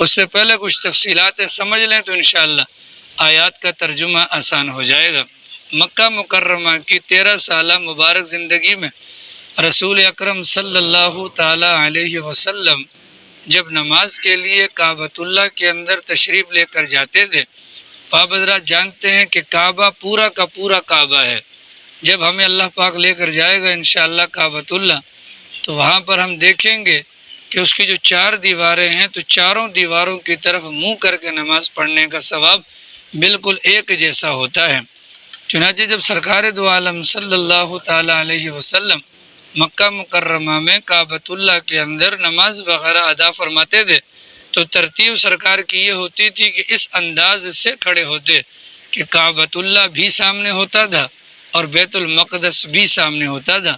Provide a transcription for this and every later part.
اس سے پہلے کچھ تفصیلات سمجھ لیں تو انشاءاللہ آیات کا ترجمہ آسان ہو جائے گا۔ مکہ مکرمہ کی 13 سالہ مبارک زندگی میں رسول اکرم صلی اللہ تعالی علیہ وسلم جب نماز کے لیے کعبۃ اللہ کے اندر تشریف لے کر جاتے تھے، آپ حضرات جانتے ہیں کہ کعبہ پورا کا پورا کعبہ ہے۔ جب ہمیں اللہ پاک لے کر جائے گا انشاءاللہ کعبۃ اللہ، تو وہاں پر ہم دیکھیں گے کہ اس کی جو 4 دیواریں ہیں تو چاروں دیواروں کی طرف منہ کر کے نماز پڑھنے کا ثواب بالکل ایک جیسا ہوتا ہے۔ چنانچہ جب سرکار دو عالم صلی اللہ تعالی علیہ وسلم مکہ مکرمہ میں کعبۃ اللہ کے اندر نماز وغیرہ ادا فرماتے تھے تو ترتیب سرکار کی یہ ہوتی تھی کہ اس انداز سے کھڑے ہوتے کہ کعبۃ اللہ بھی سامنے ہوتا تھا اور بیت المقدس بھی سامنے ہوتا تھا۔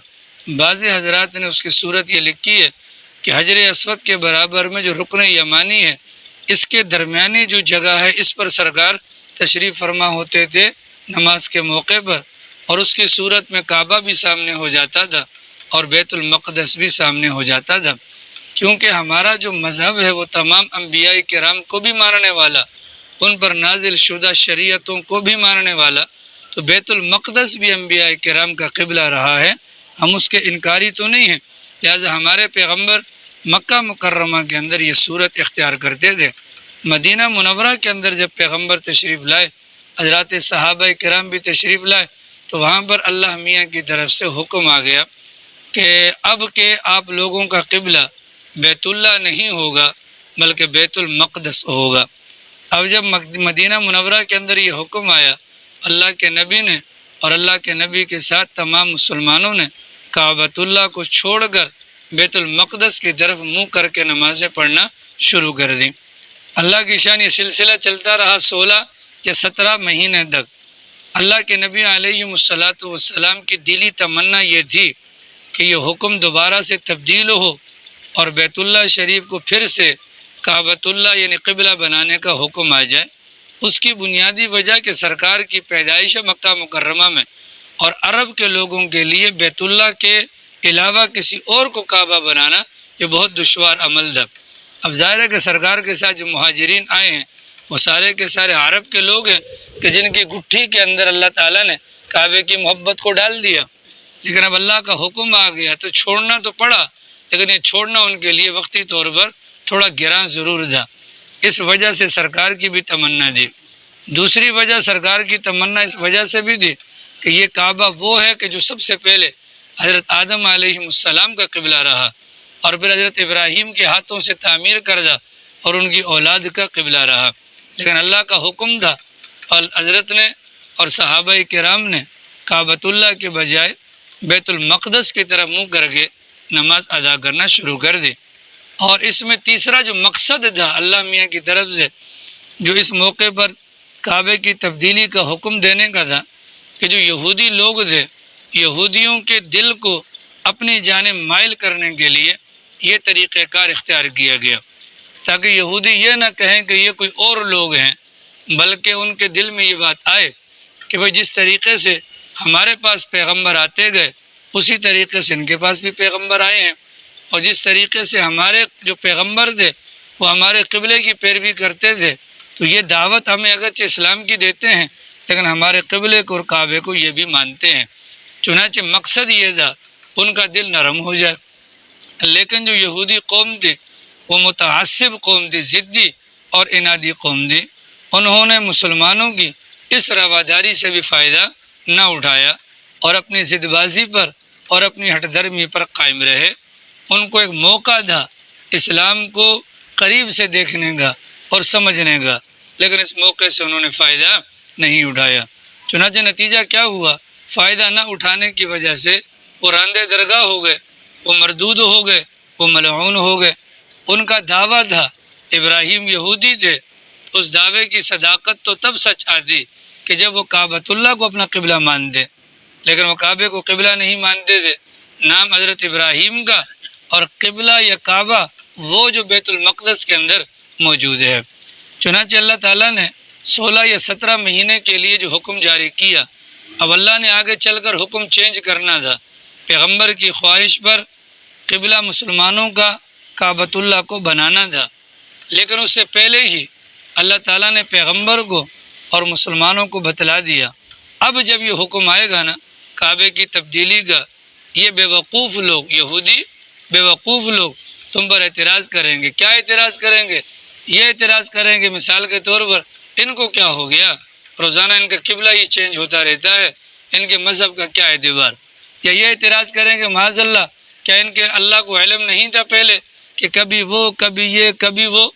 بعض حضرات نے اس کی صورت یہ لکھی ہے کہ حجر اسود کے برابر میں جو رکن یمانی ہے، اس کے درمیانی جو جگہ ہے اس پر سرکار تشریف فرما ہوتے تھے نماز کے موقع پر، اور اس کی صورت میں کعبہ بھی سامنے ہو جاتا تھا اور بیت المقدس بھی سامنے ہو جاتا تھا۔ کیونکہ ہمارا جو مذہب ہے وہ تمام انبیاء کرام کو بھی ماننے والا، ان پر نازل شدہ شریعتوں کو بھی ماننے والا، تو بیت المقدس بھی انبیاء کرام کا قبلہ رہا ہے، ہم اس کے انکاری تو نہیں ہیں۔ لہٰذا ہمارے پیغمبر مکہ مکرمہ کے اندر یہ صورت اختیار کرتے تھے۔ مدینہ منورہ کے اندر جب پیغمبر تشریف لائے، حضرات صحابہ کرام بھی تشریف لائے، تو وہاں پر اللہ میاں کی طرف سے حکم آ گیا کہ اب کہ آپ لوگوں کا قبلہ بیت اللہ نہیں ہوگا بلکہ بیت المقدس ہوگا۔ اب جب مدینہ منورہ کے اندر یہ حکم آیا، اللہ کے نبی نے اور اللہ کے نبی کے ساتھ تمام مسلمانوں نے کعبۃ اللہ کو چھوڑ کر بیت المقدس کی طرف منہ کر کے نمازیں پڑھنا شروع کر دیں۔ اللہ کی شان یہ سلسلہ چلتا رہا 16 یا 17 مہینے تک۔ اللہ کے نبی علیہ الصلاۃ والسلام کی دلی تمنا یہ تھی کہ یہ حکم دوبارہ سے تبدیل ہو اور بیت اللہ شریف کو پھر سے کعبۃ اللہ یعنی قبلہ بنانے کا حکم آ جائے۔ اس کی بنیادی وجہ کہ سرکار کی پیدائش مکہ مکرمہ میں، اور عرب کے لوگوں کے لیے بیت اللہ کے علاوہ کسی اور کو کعبہ بنانا یہ بہت دشوار عمل تھا۔ اب ظاہر ہے کہ سرکار کے ساتھ جو مہاجرین آئے ہیں وہ سارے کے سارے عرب کے لوگ ہیں کہ جن کی گٹھی کے اندر اللہ تعالیٰ نے کعبے کی محبت کو ڈال دیا، لیکن اب اللہ کا حکم آ گیا تو چھوڑنا تو پڑا، لیکن یہ چھوڑنا ان کے لیے وقتی طور پر تھوڑا گراں ضرور تھا۔ اس وجہ سے سرکار کی بھی تمنا دی۔ دوسری وجہ سرکار کی تمنا اس وجہ سے بھی دی کہ یہ کعبہ وہ ہے کہ جو سب سے پہلے حضرت آدم علیہ السلام کا قبلہ رہا اور پھر حضرت ابراہیم کے ہاتھوں سے تعمیر کردہ اور ان کی اولاد کا قبلہ رہا، لیکن اللہ کا حکم تھا اور حضرت نے اور صحابہ کرام نے کعبۃ اللہ کے بجائے بیت المقدس کی طرف منہ کر کے نماز ادا کرنا شروع کر دی۔ اور اس میں تیسرا جو مقصد تھا اللہ میاں کی طرف سے جو اس موقع پر کعبے کی تبدیلی کا حکم دینے کا تھا کہ جو یہودی لوگ تھے، یہودیوں کے دل کو اپنی جانب مائل کرنے کے لیے یہ طریقہ کار اختیار کیا گیا تاکہ یہودی یہ نہ کہیں کہ یہ کوئی اور لوگ ہیں، بلکہ ان کے دل میں یہ بات آئے کہ بھئی جس طریقے سے ہمارے پاس پیغمبر آتے گئے اسی طریقے سے ان کے پاس بھی پیغمبر آئے ہیں، اور جس طریقے سے ہمارے جو پیغمبر تھے وہ ہمارے قبلے کی پیروی کرتے تھے، تو یہ دعوت ہمیں اگرچہ اسلام کی دیتے ہیں لیکن ہمارے قبلے کو اور کعبے کو یہ بھی مانتے ہیں۔ چنانچہ مقصد یہ تھا ان کا دل نرم ہو جائے، لیکن جو یہودی قوم تھی وہ متعصب قوم تھی، ضدی اور انادی قوم تھی، انہوں نے مسلمانوں کی اس رواداری سے بھی فائدہ نہ اٹھایا اور اپنی ضد بازی پر اور اپنی ہٹ درمی پر قائم رہے۔ ان کو ایک موقع تھا اسلام کو قریب سے دیکھنے کا اور سمجھنے کا، لیکن اس موقع سے انہوں نے فائدہ نہیں اٹھایا۔ چنانچہ نتیجہ کیا ہوا؟ فائدہ نہ اٹھانے کی وجہ سے وہ راندے درگاہ ہو گئے، وہ مردود ہو گئے، وہ ملعون ہو گئے۔ ان کا دعویٰ تھا، ابراہیم یہودی تھے، اس دعوے کی صداقت تو تب سچ آتی کہ جب وہ کعبۃ اللہ کو اپنا قبلہ مانتے، لیکن وہ کعبے کو قبلہ نہیں مانتے تھے۔ نام حضرت ابراہیم کا اور قبلہ یا کعبہ وہ جو بیت المقدس کے اندر موجود ہے۔ چنانچہ اللہ تعالیٰ نے 16 یا 17 مہینے کے لیے جو حکم جاری کیا، اب اللہ نے آگے چل کر حکم چینج کرنا تھا۔ پیغمبر کی خواہش پر قبلہ مسلمانوں کا کعبۃ اللہ کو بنانا تھا، لیکن اس سے پہلے ہی اللہ تعالیٰ نے پیغمبر کو اور مسلمانوں کو بتلا دیا۔ اب جب یہ حکم آئے گا نا کعبے کی تبدیلی کا، یہ بیوقوف لوگ، یہودی بیوقوف لوگ تم پر اعتراض کریں گے۔ کیا اعتراض کریں گے؟ یہ اعتراض کریں گے مثال کے طور پر ان کو کیا ہو گیا، روزانہ ان کا قبلہ ہی چینج ہوتا رہتا ہے، ان کے مذہب کا کیا اعتبار؟ یا یہ اعتراض کریں گے معاذ اللہ کیا ان کے اللہ کو علم نہیں تھا پہلے کہ کبھی وہ کبھی یہ کبھی وہ؟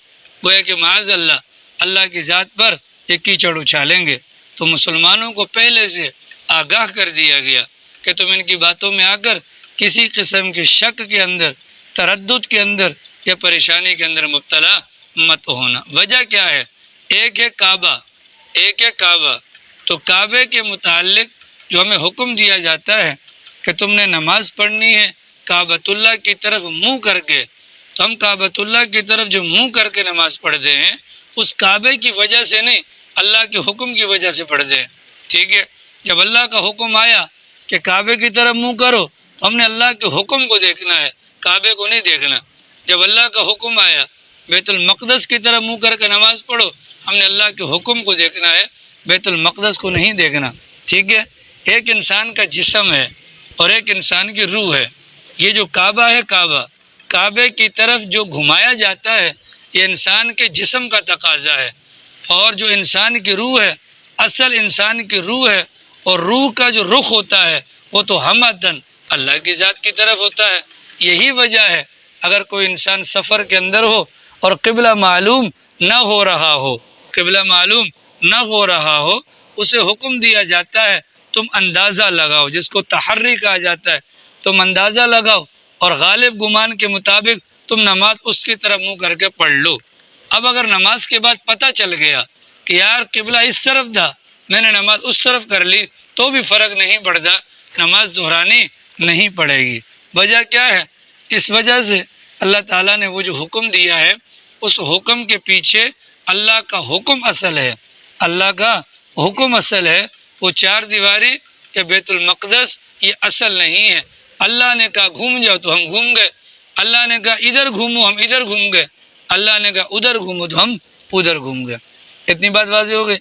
گویا کہ معاذ اللہ اللہ کی ذات پر یہ کیچڑ اچھالیں گے۔ تو مسلمانوں کو پہلے سے آگاہ کر دیا گیا کہ تم ان کی باتوں میں آ کر کسی قسم کے شک کے اندر، تردد کے اندر یا پریشانی کے اندر مبتلا مت ہونا۔ وجہ کیا ہے؟ ایک ہے کعبہ، ایک ہے کعبہ۔ تو کعبے کے متعلق جو ہمیں حکم دیا جاتا ہے کہ تم نے نماز پڑھنی ہے کعبۃ اللہ کی طرف منہ کر کے، تو ہم کعبۃ اللہ کی طرف جو منہ کر کے نماز پڑھتے ہیں اس کعبے کی وجہ سے نہیں، اللہ کے حکم کی وجہ سے پڑھتے ہیں۔ ٹھیک ہے، جب اللہ کا حکم آیا کہ کعبے کی طرف منہ کرو تو ہم نے اللہ کے حکم کو دیکھنا ہے، کعبے کو نہیں دیکھنا۔ جب اللہ کا حکم آیا بیت المقدس کی طرف منہ کر کے نماز پڑھو، ہم نے اللہ کے حکم کو دیکھنا ہے، بیت المقدس کو نہیں دیکھنا۔ ٹھیک ہے، ایک انسان کا جسم ہے اور ایک انسان کی روح ہے۔ یہ جو کعبہ ہے، کعبے کی طرف جو گھمایا جاتا ہے یہ انسان کے جسم کا تقاضا ہے، اور جو انسان کی روح ہے، اصل انسان کی روح ہے، اور روح کا جو رخ ہوتا ہے وہ تو ہمدن اللہ کی ذات کی طرف ہوتا ہے۔ یہی وجہ ہے اگر کوئی انسان سفر کے اندر ہو اور قبلہ معلوم نہ ہو رہا ہو، قبلہ معلوم نہ ہو رہا ہو، اسے حکم دیا جاتا ہے تم اندازہ لگاؤ، جس کو تحری کہا جاتا ہے، تم اندازہ لگاؤ اور غالب گمان کے مطابق تم نماز اس کی طرف منہ کر کے پڑھ لو۔ اب اگر نماز کے بعد پتہ چل گیا کہ یار قبلہ اس طرف تھا، میں نے نماز اس طرف کر لی، تو بھی فرق نہیں پڑتا، نماز دہرانی نہیں پڑے گی۔ وجہ کیا ہے؟ اس وجہ سے اللہ تعالیٰ نے وہ جو حکم دیا ہے اس حکم کے پیچھے اللہ کا حکم اصل ہے، اللہ کا حکم اصل ہے۔ وہ چار دیواری یا بیت المقدس یہ اصل نہیں ہے۔ اللہ نے کہا گھوم جاؤ تو ہم گھوم گئے، اللہ نے کہا ادھر گھومو ہم ادھر گھوم گئے، اللہ نے کہا ادھر گھومو تو ہم ادھر گھوم گئے۔ اتنی بات واضح ہو گئی۔